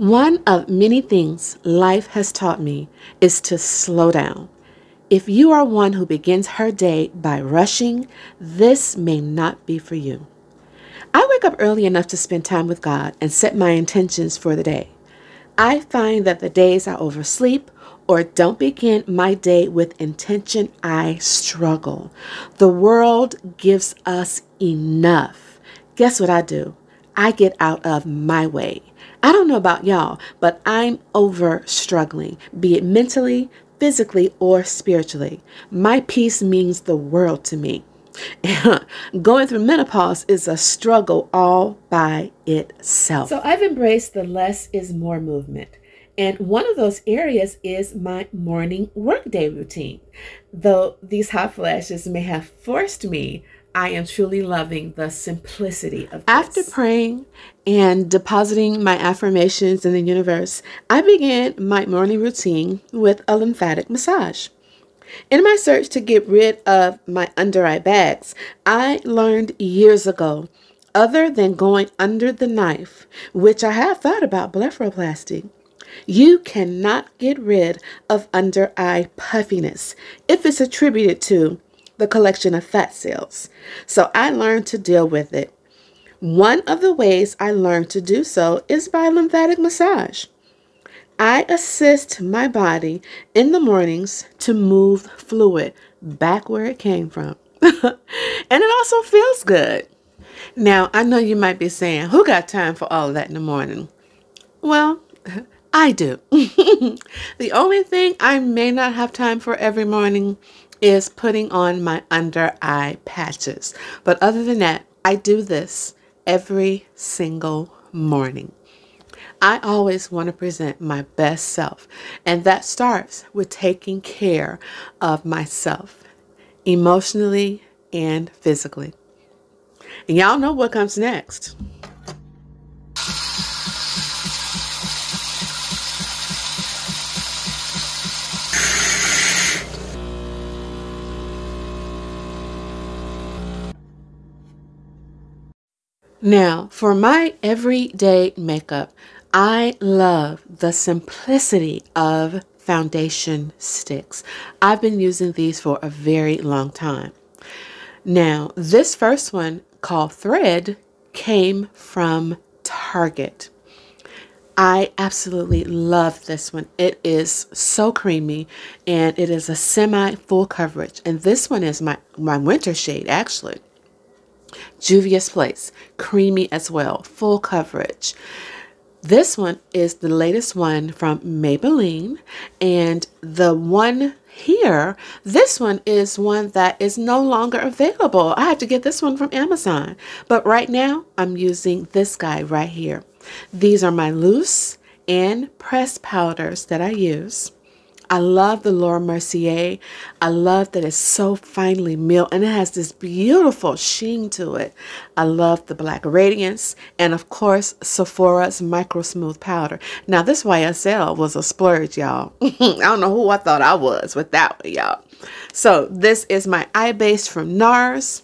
One of many things life has taught me is to slow down. If you are one who begins her day by rushing, this may not be for you. I wake up early enough to spend time with God and set my intentions for the day. I find that the days I oversleep or don't begin my day with intention, I struggle. The world gives us enough. Guess what I do? I get out of my way. I don't know about y'all, but I'm over struggling, be it mentally, physically, or spiritually. My peace means the world to me. Going through menopause is a struggle all by itself. So I've embraced the less is more movement. And one of those areas is my morning workday routine. Though these hot flashes may have forced me, I am truly loving the simplicity of this. After praying and depositing my affirmations in the universe, I began my morning routine with a lymphatic massage. In my search to get rid of my under eye bags, I learned years ago, other than going under the knife, which I have thought about blepharoplasty, you cannot get rid of under eye puffiness if it's attributed to the collection of fat cells. So I learned to deal with it. One of the ways I learned to do so is by lymphatic massage. I assist my body in the mornings to move fluid back where it came from. And it also feels good. Now, I know you might be saying, who got time for all of that in the morning? Well, I do. The only thing I may not have time for every morning is putting on my under eye patches. But other than that, I do this every single morning. I always want to present my best self, and that starts with taking care of myself, emotionally and physically. And y'all know what comes next. Now, for my everyday makeup, I love the simplicity of foundation sticks. I've been using these for a very long time. Now, this first one called Thread came from Target. I absolutely love this one. It is so creamy and it is a semi full coverage. And this one is my winter shade actually. Juvia's Place, creamy as well, full coverage. This one is the latest one from Maybeline, and the one here, this one is one that is no longer available. I had to get this one from Amazon, but right now I'm using this guy right here. These are my loose and pressed powders that I use. I love the Mercier. I love that it's so finely milled and it has this beautiful sheen to it. I love the black Radiance and of course Sephora's Micro Smooth Powder. Now this YSL was a splurge, y'all. I don't know who I thought I was with that one, y'all. So this is my eye base from Nars.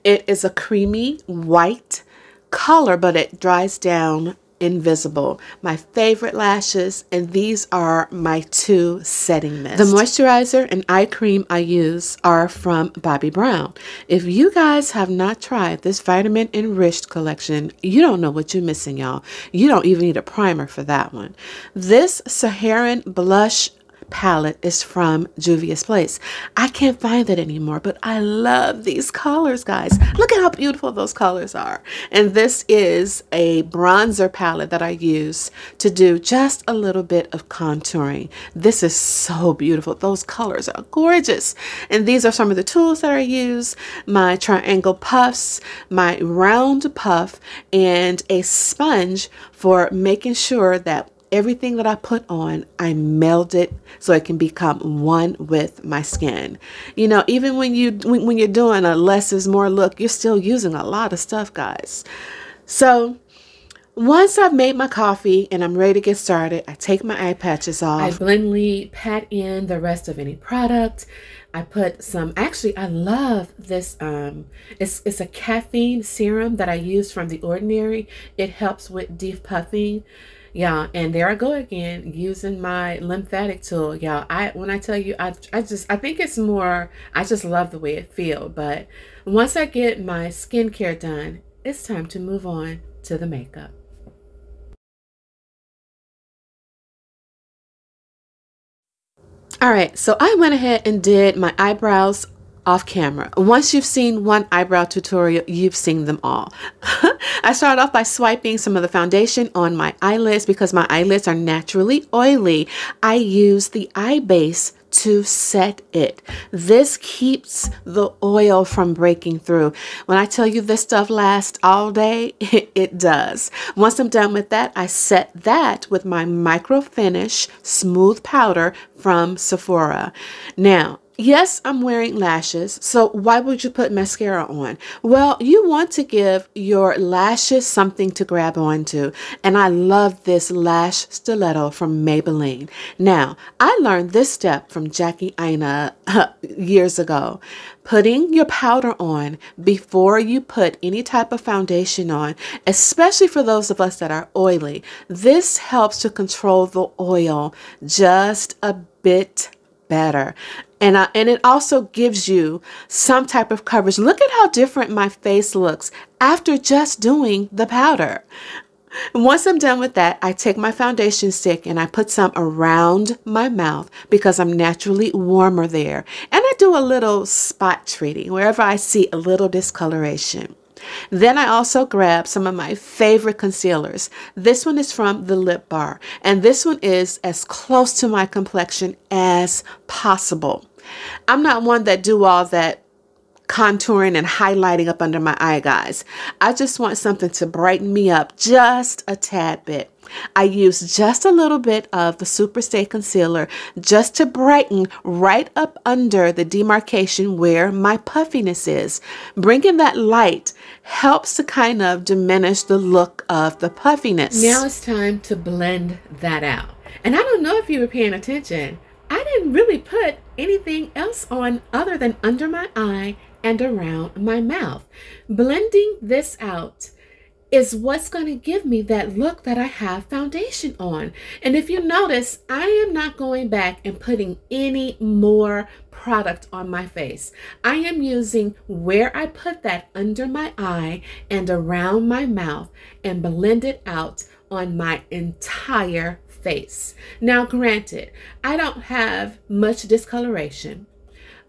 It is a creamy white color, but it dries down invisible. My favorite lashes, and these are my two setting mists. The moisturizer and eye cream I use are from Bobbi Brown. If you guys have not tried this Vitamin Enriched collection, you don't know what you're missing, y'all. You don't even need a primer for that one. This Saharan blush palette is from Juvia's Place. I can't find that anymore, but I love these colors, guys. Look at how beautiful those colors are. And this is a bronzer palette that I use to do just a little bit of contouring. This is so beautiful. Those colors are gorgeous. And these are some of the tools that I use. My triangle puffs, my round puff, and a sponge for making sure that everything that I put on, I meld it so it can become one with my skin. You know, even when you're doing a less is more look, you're still using a lot of stuff, guys. So once I've made my coffee and I'm ready to get started, I take my eye patches off. I blindly pat in the rest of any product. I put some, actually, I love this, it's a caffeine serum that I use from The Ordinary. It helps with deep puffing. Yeah, and there I go again using my lymphatic tool. Yeah, when I tell you, I think it's more, I just love the way it feels. But once I get my skincare done, it's time to move on to the makeup. All right, so I went ahead and did my eyebrows off camera. Once you've seen one eyebrow tutorial, you've seen them all. I started off by swiping some of the foundation on my eyelids because my eyelids are naturally oily. I use the eye base to set it. This keeps the oil from breaking through. When I tell you this stuff lasts all day, it does. Once I'm done with that, I set that with my micro finish smooth powder from Sephora. Now, yes, I'm wearing lashes, so why would you put mascara on? Well, you want to give your lashes something to grab onto, and I love this lash stiletto from Maybeline. Now, I learned this step from Jackie Aina years ago. Putting your powder on before you put any type of foundation on, especially for those of us that are oily, this helps to control the oil just a bit better. And it also gives you some type of coverage. Look at how different my face looks after just doing the powder. And once I'm done with that, I take my foundation stick and I put some around my mouth because I'm naturally warmer there. And I do a little spot treating wherever I see a little discoloration. Then I also grab some of my favorite concealers. This one is from the Lip Bar, and this one is as close to my complexion as possible. I'm not one that do all that contouring and highlighting up under my eye, guys. I just want something to brighten me up just a tad bit. I use just a little bit of the Superstay Concealer just to brighten right up under the demarcation where my puffiness is. Bringing that light helps to kind of diminish the look of the puffiness. Now it's time to blend that out. And I don't know if you were paying attention. I didn't really put anything else on other than under my eye and around my mouth. Blending this out is what's going to give me that look that I have foundation on. And if you notice, I am not going back and putting any more product on my face. I am using where I put that under my eye and around my mouth and blend it out on my entire face. Now, granted, I don't have much discoloration.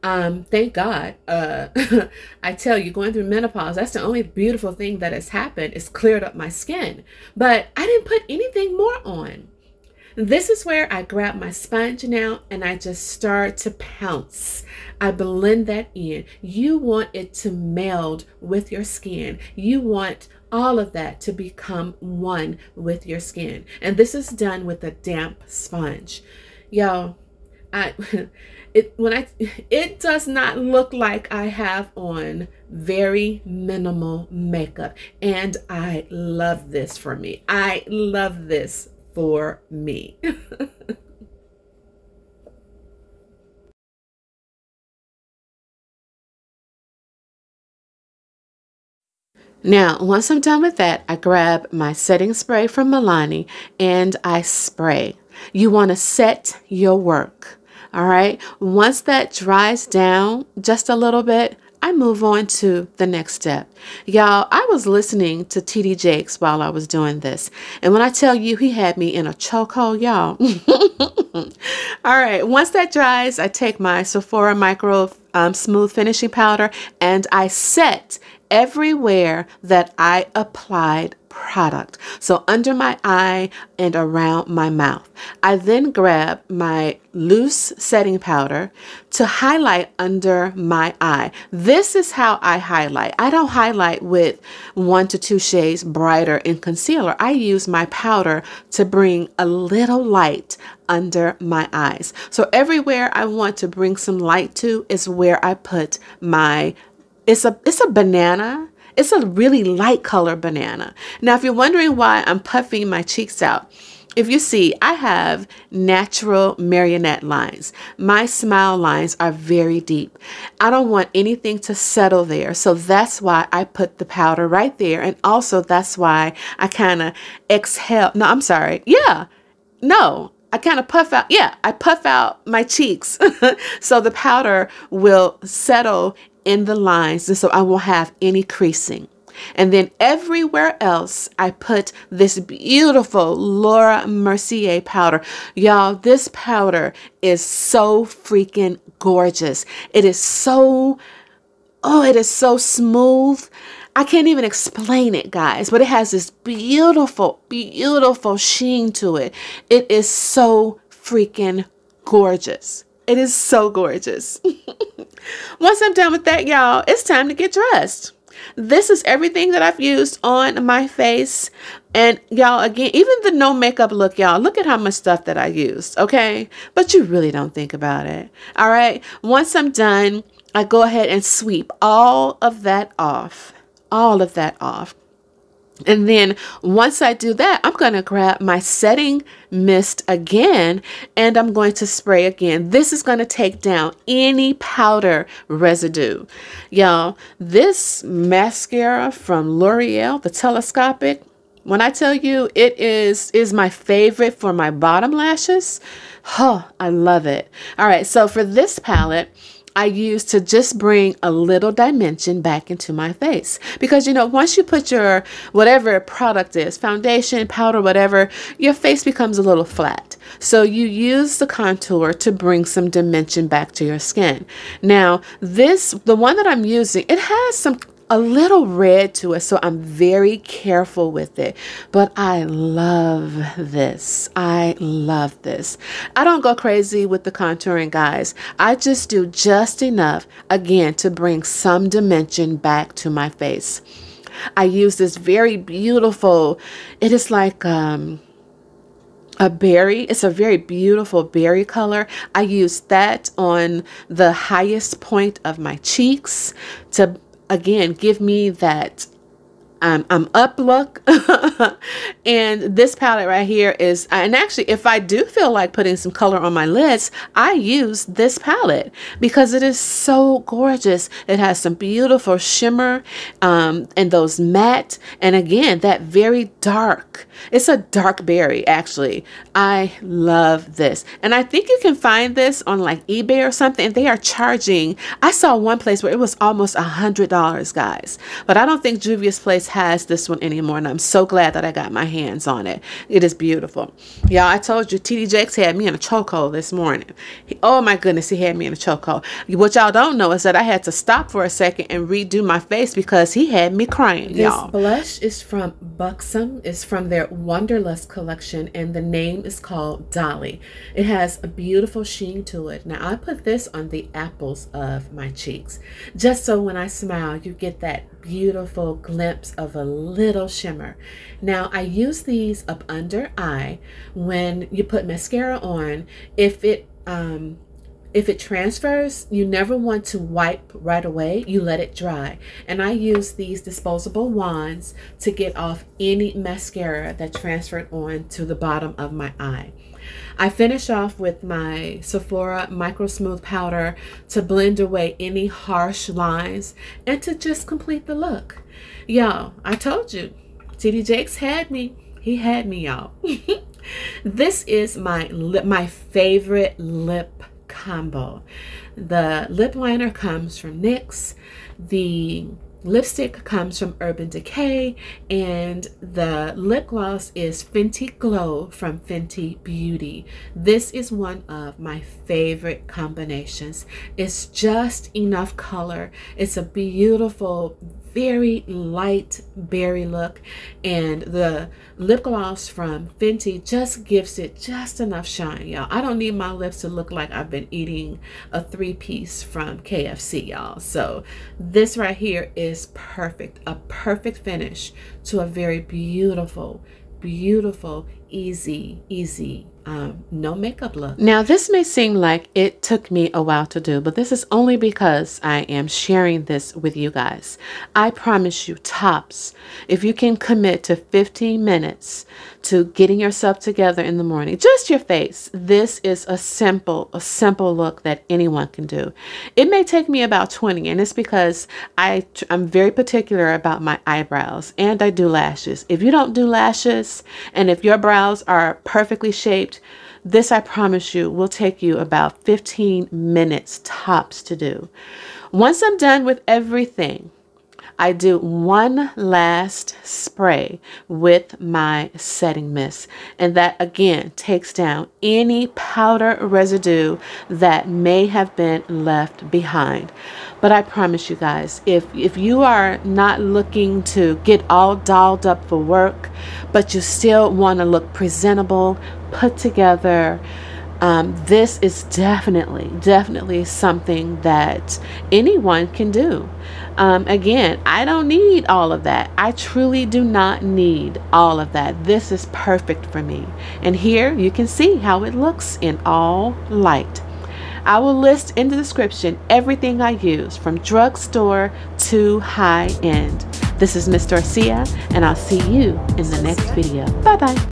Thank God. I tell you, going through menopause, that's the only beautiful thing that has happened is cleared up my skin. But I didn't put anything more on. This is where I grab my sponge now and I just start to pounce. I blend that in. You want it to meld with your skin. You want all of that to become one with your skin. And this is done with a damp sponge. Yo, it does not look like I have on very minimal makeup, and I love this for me. I love this for me. Now, once I'm done with that, I grab my setting spray from Milani and I spray. You want to set your work. All right. Once that dries down just a little bit, I move on to the next step. Y'all, I was listening to TD Jakes while I was doing this. And when I tell you he had me in a chokehold, y'all. All right. Once that dries, I take my Sephora Micro Smooth Finishing Powder and I set everywhere that I applied product. So under my eye and around my mouth. I then grab my loose setting powder to highlight under my eye. This is how I highlight. I don't highlight with 1 to 2 shades brighter in concealer. I use my powder to bring a little light under my eyes. So everywhere I want to bring some light to is where I put my it's a banana. It's a really light color banana. Now, if you're wondering why I'm puffing my cheeks out, if you see, I have natural marionette lines. My smile lines are very deep. I don't want anything to settle there. So that's why I put the powder right there. And also that's why I kind of exhale. No, I'm sorry. Yeah. No, I kind of puff out. Yeah, I puff out my cheeks. So the powder will settle in the lines. And so I won't have any creasing. And then everywhere else, I put this beautiful Laura Mercier powder. Y'all, this powder is so freaking gorgeous. It is so, oh, it is so smooth. I can't even explain it, guys, but it has this beautiful, beautiful sheen to it. It is so freaking gorgeous. It is so gorgeous. Once I'm done with that, y'all, it's time to get dressed. This is everything that I've used on my face. And y'all, again, even the no makeup look, y'all, look at how much stuff that I used, okay? But you really don't think about it, all right? Once I'm done, I go ahead and sweep all of that off, And then once I do that, I'm going to grab my setting mist again, and I'm going to spray again. This is going to take down any powder residue. Y'all, this mascara from Loreal, the Telescopic, when I tell you it is my favorite for my bottom lashes, oh, I love it. All right, so for this palette, I use to just bring a little dimension back into my face. Because, you know, once you put your whatever product is, foundation, powder, whatever, your face becomes a little flat. So you use the contour to bring some dimension back to your skin. Now, the one that I'm using, it has a little red to it, so I'm very careful with it. But I love this. I love this. I don't go crazy with the contouring, guys. I just do just enough, again, to bring some dimension back to my face. I use this very beautiful, it is like a berry. It's a very beautiful berry color. I use that on the highest point of my cheeks to, again, give me that I'm up look. And this palette right here is, and actually if I do feel like putting some color on my lids, I use this palette because it is so gorgeous. It has some beautiful shimmer and those matte, and again, that very dark, it's a dark berry actually. I love this. And I think you can find this on like eBay or something, and they are charging, I saw one place where it was almost $100, guys. But I don't think Juvia's Place has this one anymore, and I'm so glad that I got my hands on it. It is beautiful. Y'all, I told you TD Jakes had me in a chokehold this morning. Oh my goodness, he had me in a chokehold. What y'all don't know is that I had to stop for a second and redo my face because he had me crying, y'all. This blush is from Buxom. It's from their Wanderlust collection, and the name is called Dolly. It has a beautiful sheen to it. Now, I put this on the apples of my cheeks, just so when I smile, you get that beautiful glimpse of a little shimmer. Now, I use these up under eye. When you put mascara on, if it transfers, you never want to wipe right away. You let it dry. And I use these disposable wands to get off any mascara that transferred on to the bottom of my eye. I finish off with my Sephora Micro Smooth Powder to blend away any harsh lines and to just complete the look. Y'all, I told you, TD Jakes had me. He had me, y'all. This is my favorite lip combo. The lip liner comes from NYX. The lipstick comes from Urban Decay, and the lip gloss is Fenty Glow from Fenty Beauty. This is one of my favorite combinations. It's just enough color. It's a beautiful, very light berry look, and the lip gloss from Fenty just gives it just enough shine, y'all. I don't need my lips to look like I've been eating a 3-piece from KFC, y'all. So this right here is perfect, a perfect finish to a very beautiful, beautiful, easy no makeup look. Now this may seem like it took me a while to do, but this is only because I am sharing this with you guys. I promise you, tops, if you can commit to 15 minutes to getting yourself together in the morning, just your face, this is a simple look that anyone can do. It may take me about 20, and it's because I'm very particular about my eyebrows, and I do lashes. If you don't do lashes, and if your brows are perfectly shaped, this, I promise you, will take you about 15 minutes tops to do. Once I'm done with everything, I do one last spray with my setting mist, and that again takes down any powder residue that may have been left behind. But I promise you guys, if you are not looking to get all dolled up for work, but you still want to look presentable, put together, this is definitely something that anyone can do. Again, I don't need all of that. I truly do not need all of that. This is perfect for me. And here you can see how it looks in all light. I will list in the description everything I use, from drugstore to high end. This is Miss Dorcia, and I'll see you in the next video. Bye bye.